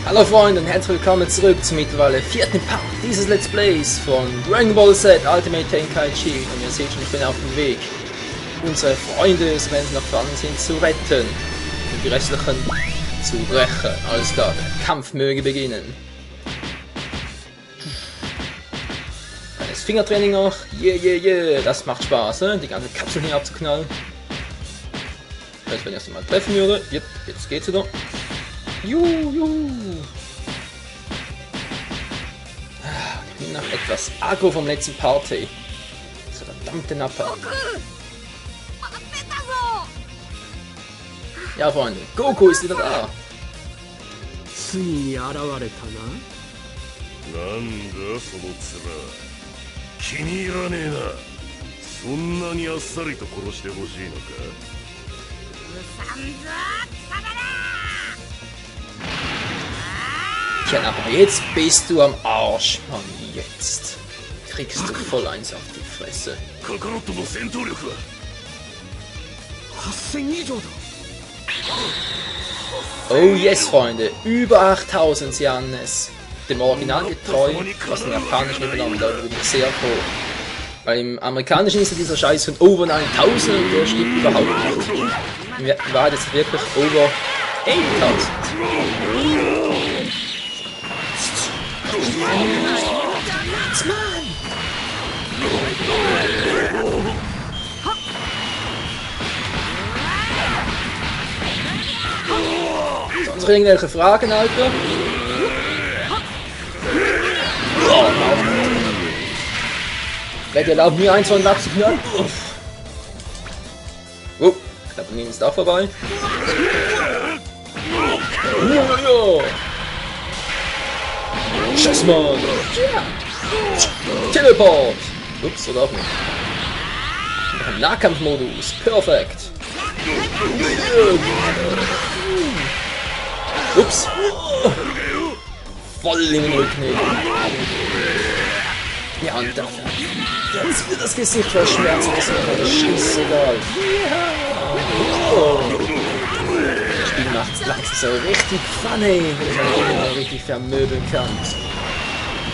Hallo Freunde und herzlich willkommen zurück zum mittlerweile vierten Part dieses Let's Plays von Dragon Ball Z Ultimate Tenkaichi. Und ihr seht schon, ich bin auf dem Weg, unsere Freunde, wenn sie noch vorhanden sind, zu retten und die restlichen zu brechen. Alles klar, der Kampf möge beginnen. Kleines Fingertraining noch, yeah, das macht Spaß, die ganze Kapsel hier abzuknallen. Wenn ich erst mal treffen würde, yep, jetzt geht's wieder. Juhu! Ich bin noch etwas aggro vom letzten Party. So verdammte Nappa. Ja, Freunde, Goku ist wieder da. Ja, aber jetzt bist du am Arsch, Mann. Jetzt kriegst du voll eins auf die Fresse. Oh yes, Freunde. Über 8000 Jannes. Dem Original getreu, was im Japanischen übernommen wird, bin ich sehr froh. Weil im Amerikanischen ist ja dieser Scheiß von over 9000 und der stimmt überhaupt nicht. In Wahrheit ist es wirklich over 8000. Sonst noch irgendwelche Fragen, Alter? Oh, Wer erlaubt mir ein, zwei und abzuknallen? Oh, ich glaube, niemand ist da vorbei. Ja. Scheiß Mann! Teleport! Ups, oder auch nicht. Nahkampfmodus, perfekt! Ups! Voll in den Rücken! Ja, und dann jetzt wird das Gesicht verschmerzen, das ist mir scheißegal. Das Spiel macht langsam so richtig funny, wenn ich meine Gegner richtig vermöbeln kann.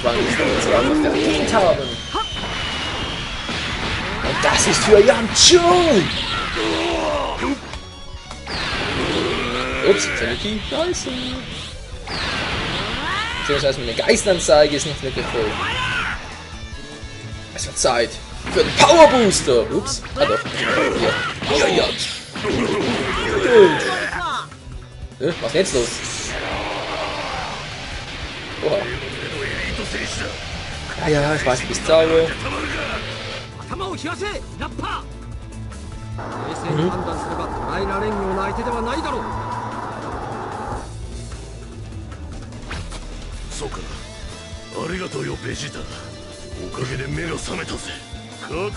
Weil ich sie einfach verdient haben. Und das ist für Yamchu! Ups, Tanuki, scheiße. Beziehungsweise meine Geistanzeige ist nicht wirklich voll. Es wird Zeit für den Power Booster! Ups, ah doch, ja. Was ist jetzt los? Oha. Ja, ich weiß, du bist sauer.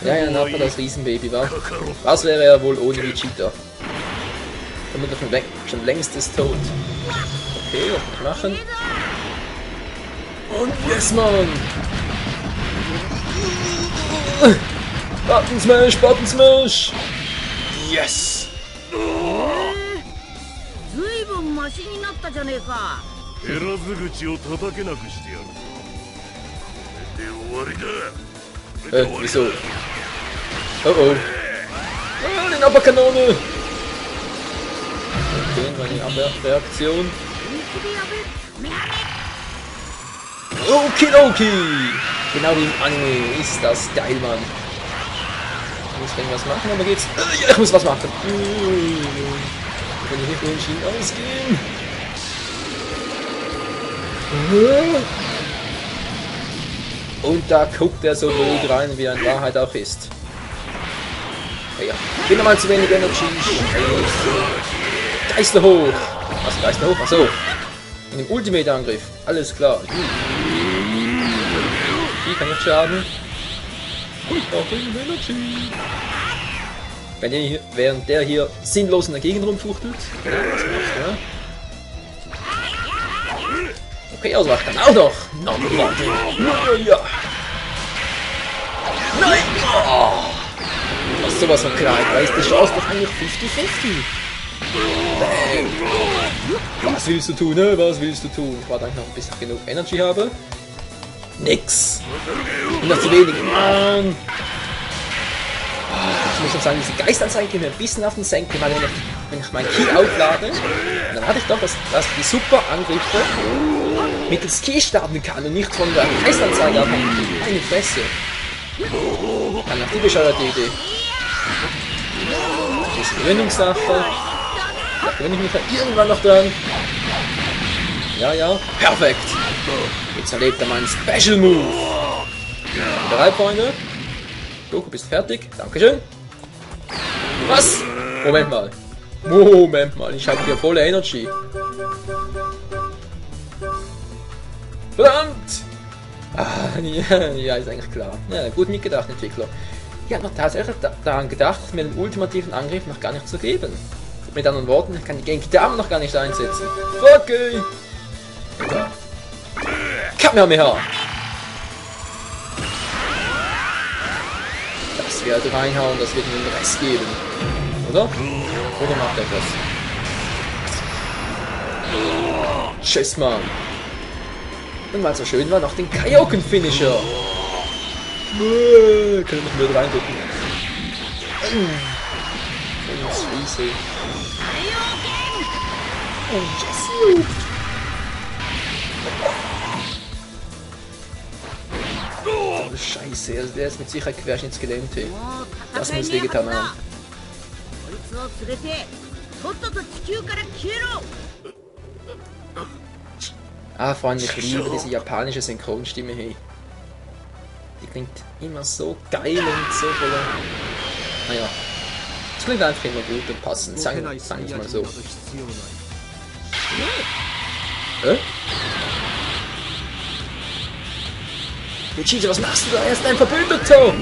Ja, Nappa, das Riesenbaby war. Was wäre er wohl ohne Vegeta? Vermutlich schon längst ist tot. Okay, was kann ich machen? Und yes, Mann! Button Smash! Yes! Wieso? Oh. Die Nappa-Kanone! Okay, meine Abwehrreaktion. Okidoki! Genau wie im Anime ist das geil, Mann. Ich muss irgendwas machen, aber geht's? Ja, ich muss was machen. Kann ich nicht ohne Schienen ausgehen? Und da guckt er so ruhig rein, wie er in Wahrheit auch ist. Ja, bin nochmal zu wenig Energy. Geister hoch! Was, Geister hoch? Achso. In dem Ultimate-Angriff. Alles klar. Die kann nicht schaden. Ich brauche Energy. Während der hier sinnlos in der Gegend rumfuchtelt. Genau, was macht er? Okay, auswacht dann auch noch. Ja. Nein! Oh. Was ist sowas von klein? Da ist die Chance doch eigentlich 50-50. Was willst du tun, ne? Was willst du tun? Ich warte eigentlich noch, bis ich genug Energy habe. Nix. Und noch zu wenig. Mann. Ich muss schon sagen, diese Geistanzeige geht mir ein bisschen auf den Senkel, weil wenn ich meinen Ki auflade, dann hatte ich doch, dass die super Angriffe mittels Ki starten kann und nicht von der Geistanzeige abhängen. Meine Fresse. Dann noch die bescheuerte Idee. Diese Gewöhnungssache. Da gewöhne ich mich ja irgendwann noch dran. Ja, ja. Perfekt. Jetzt erlebt er meinen Special Move. Bereit, Freunde? Goku, bist fertig? Dankeschön. Was? Moment mal. Moment mal, ich habe hier volle Energy. Verdammt! Ah, ja, ist eigentlich klar. Ja, gut mitgedacht, Entwickler. Ich habe noch tatsächlich daran gedacht, mir den ultimativen Angriff noch gar nicht zu geben. Mit anderen Worten, ich kann die Genkidama noch gar nicht einsetzen. Okay! Ja. Kamehameha! Das wird reinhauen, das wird mir den Rest geben. Oder? Oder macht er das? Tschüss, Mann! Und weil es so schön war, noch den Kaioken-Finisher! Können wir nicht mehr reindrücken. Easy. Und Jesse! Oh, Scheiße, also der ist mit Sicherheit querschnittsgelähmt. Das muss wehgetan haben. Ah, Freunde, ich liebe diese japanische Synchronstimme. Hey. Die klingt immer so geil und so voller. Naja. Das klingt einfach immer gut und passend, sagen ich mal so. Vegeta, was machst du da? Er ist ein Verbündeter!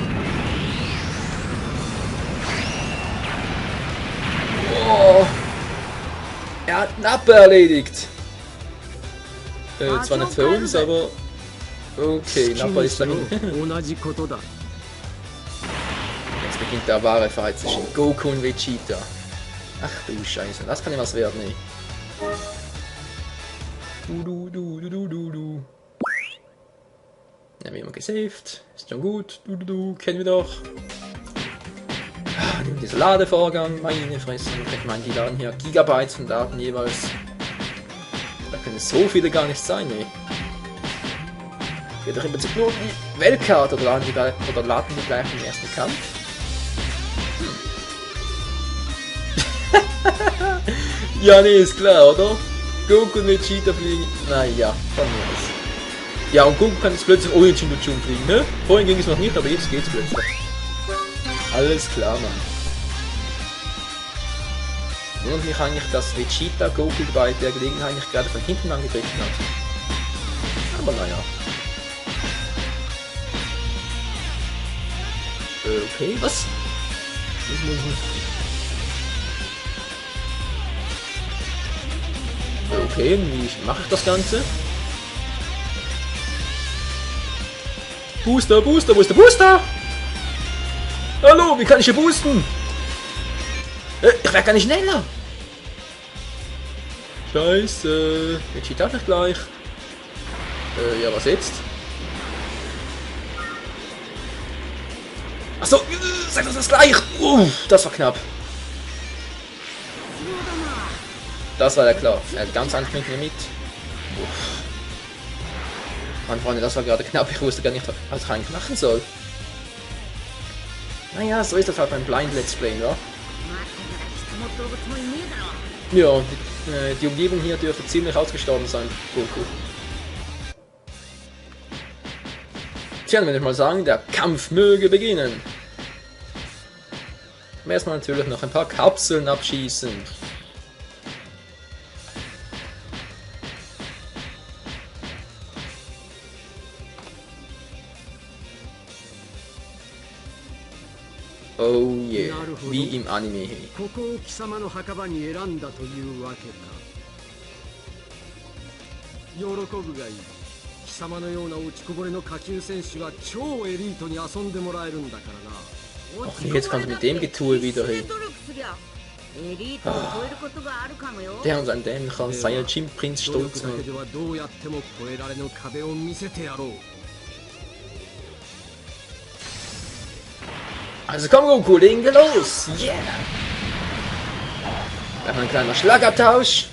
Oh. Er hat Nappa erledigt! Zwar nicht für uns, aber... Okay, Nappa ist dahin. Jetzt beginnt der wahre Fight zwischen Goku und Vegeta. Ach du Scheiße, das kann ja was werden, ey. Ja, wie immer gesaved. Ist schon gut. Kennen wir doch. Ah, dieser Ladevorgang, meine Fresse. Ich meine, die laden hier Gigabytes von Daten jeweils. Da können so viele gar nicht sein, ey. Geht doch im Prinzip nur die Weltkarte oder laden die gleich im ersten Kampf? Ja, nee, ist klar, oder? Goku und Vegeta fliegen. Naja, von mir aus. Ja, und Goku kann jetzt plötzlich ohne Chun fliegen, ne? Vorhin ging es noch nicht, aber jetzt geht's plötzlich. Alles klar, Mann. Wundert mich eigentlich, dass Vegeta Goku bei der Gelegenheit eigentlich gerade von hinten angegriffen hat. Aber naja. Okay, was? Das muss ich... Okay, wie mache ich das Ganze? Booster, Booster, wo ist der Booster? Hallo, wie kann ich hier boosten? Ich werde gar nicht schneller. Scheiße. Vegeta auch nicht gleich. Ja, was jetzt? Achso, sag das gleich. Das war knapp. Das war ja klar. Er hat ganz einfach mit mir mit. Mann, Freunde, das war gerade knapp. Ich wusste gar nicht, was ich eigentlich machen soll. Naja, so ist das halt beim Blind Let's Play, ja? Ja, die Umgebung hier dürfte ziemlich ausgestorben sein, Goku. Tja, dann würde ich mal sagen, der Kampf möge beginnen. Erstmal natürlich noch ein paar Kapseln abschießen. Oh yeah, wie im Anime. Ach nee, jetzt kommt mit dem Getue wieder hin. Der und sein dämlicher Saiyajin-Prinz stolz. Also komm Goku, legen wir los! Yeah! Einfach ein kleiner Schlagabtausch.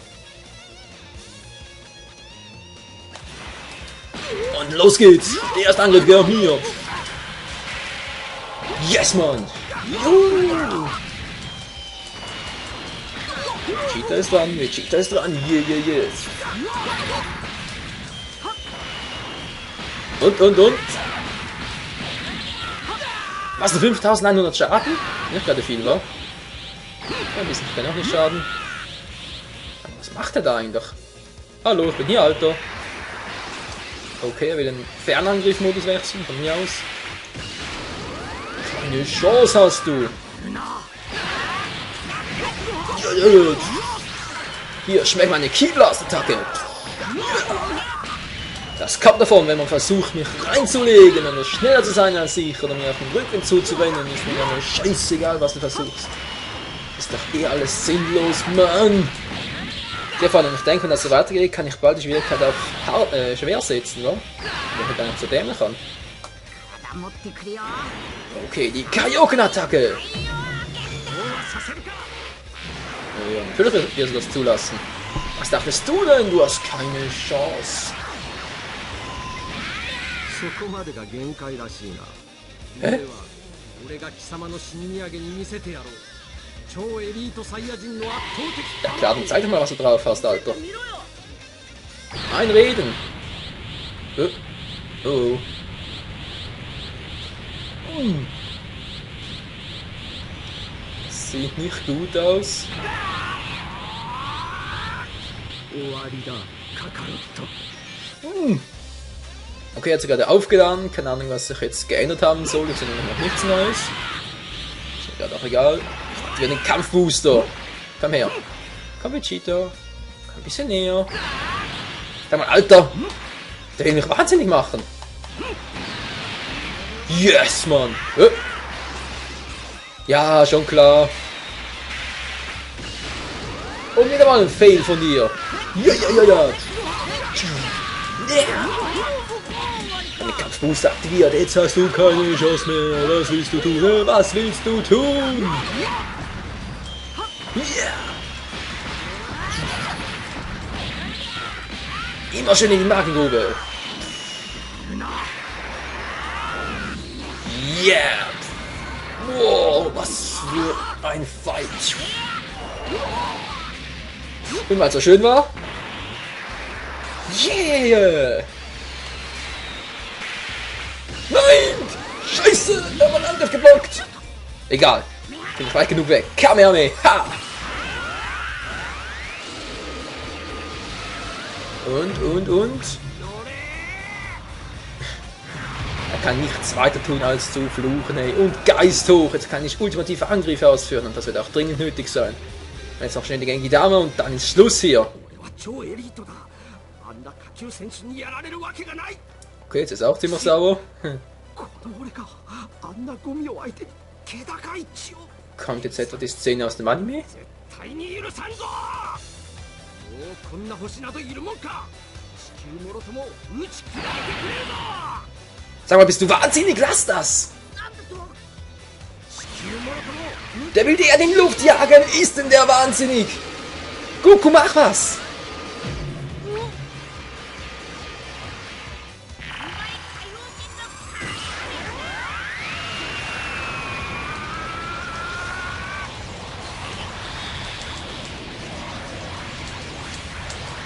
Und los geht's! Der erste Angriff gehört mir! Yes, Mann! Vegeta ist dran, Vegeta ist dran! Yeah! Und? Was, 5100 Schaden? Nicht gerade viel, wa? Ein bisschen kann auch nicht schaden. Was macht er da eigentlich? Hallo, ich bin hier, Alter. Okay, er will den Fernangriff-Modus wechseln, von mir aus. Keine Chance hast du. Hier, schmeckt meine Key-Blast-Attacke. Das kommt davon, wenn man versucht, mich reinzulegen, oder schneller zu sein als ich, oder mir auf den Rücken zuzuwenden, ist mir dann scheißegal, was du versuchst. Ist doch eh alles sinnlos, Mann! Vor allem, ich denke, wenn das so weitergeht, kann ich bald die Schwierigkeit auf schwer setzen, oder? Wenn ich gar nicht so dämlich kann. Okay, die Kaioken-Attacke! Oh ja, natürlich wirst du das zulassen. Was dachtest du denn? Du hast keine Chance. Hä? Ja klar, dann zeig doch mal, was du drauf hast, Alter. Einreden! Oh. Sieht nicht gut aus. Okay, hat sich gerade aufgeladen. Keine Ahnung, was sich jetzt geändert haben soll. Das ist noch nichts Neues. Ist mir gerade auch egal. Ich aktiviere den Kampfbooster. Komm her. Komm, Vegeta. Komm ein bisschen näher. Sag mal, Alter. Der will mich wahnsinnig machen. Yes, Mann. Ja, schon klar. Und wieder mal ein Fail von dir. Ja. Eine Kampfbooster aktiviert. Jetzt hast du keine Chance mehr. Was willst du tun? Was willst du tun? Yeah. Immer schön in die Magengrube. Yeah. Wow, was für ein Fight. Und weil es so schön war. Yeah. Nein! Scheiße! Da war ein Angriff geblockt! Egal. Bin ich weit genug weg. Kamehameha! Und? Er kann nichts weiter tun als zu fluchen, ey. Und Geist hoch! Jetzt kann ich ultimative Angriffe ausführen und das wird auch dringend nötig sein. Jetzt noch schnell die Genki Dame und dann ist Schluss hier. Okay, jetzt ist auch ziemlich sauber. Kommt jetzt etwa die Szene aus dem Anime? Sag mal, bist du wahnsinnig? Lass das! Der will die Erde in die Luft jagen! Ist denn der wahnsinnig? Goku, mach was!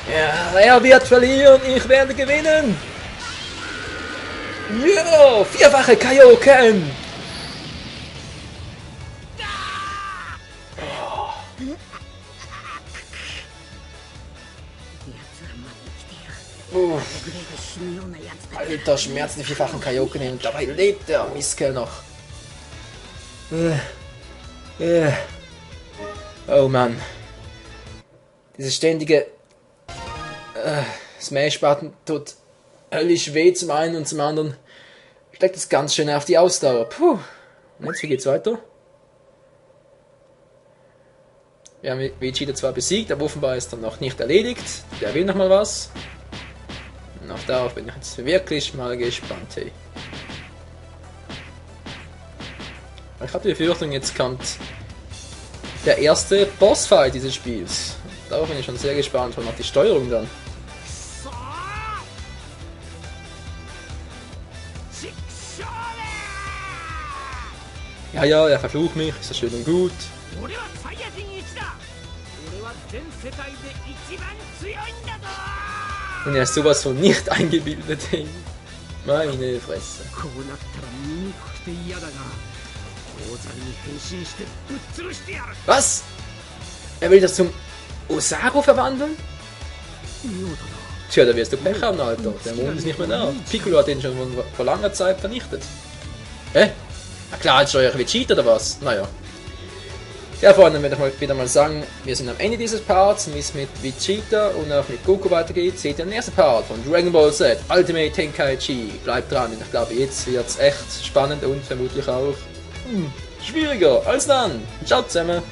Ja, er wird verlieren, ich werde gewinnen! Ja, vierfache Kaioken! Alter, Schmerzen, die vierfachen Kaioken und dabei lebt der Mistkerl noch. Oh Mann. Diese ständige Smash-Button tut höllisch weh zum einen und zum anderen steckt es ganz schön auf die Ausdauer. Puh. Und jetzt, wie geht's weiter? Wir haben Vegeta zwar besiegt, aber offenbar ist er noch nicht erledigt. Der will noch mal was. Und auch darauf bin ich jetzt wirklich mal gespannt. Hey. Ich habe die Befürchtung, jetzt kommt der erste Bossfight dieses Spiels. Darauf bin ich schon sehr gespannt, und auch die Steuerung dann. Ja, ja, er verflucht mich, ist das schön und gut. Und er ist sowas von nicht eingebildet, ey. Meine Fresse. Was? Er will das zum Osaru verwandeln? Tja, da wirst du Pech haben, Alter. Der Mond ist nicht mehr da. Piccolo hat ihn schon vor langer Zeit vernichtet. Hä? Na klar, jetzt steuere ich Vegeta oder was? Naja. Ja, Freunde, werde ich wieder mal sagen, wir sind am Ende dieses Parts, wie es mit Vegeta und auch mit Goku weitergeht, seht ihr den ersten Part von Dragon Ball Z Ultimate Tenkaichi. Bleibt dran, ich glaube, jetzt wird es echt spannend und vermutlich auch schwieriger. Als dann, ciao zusammen.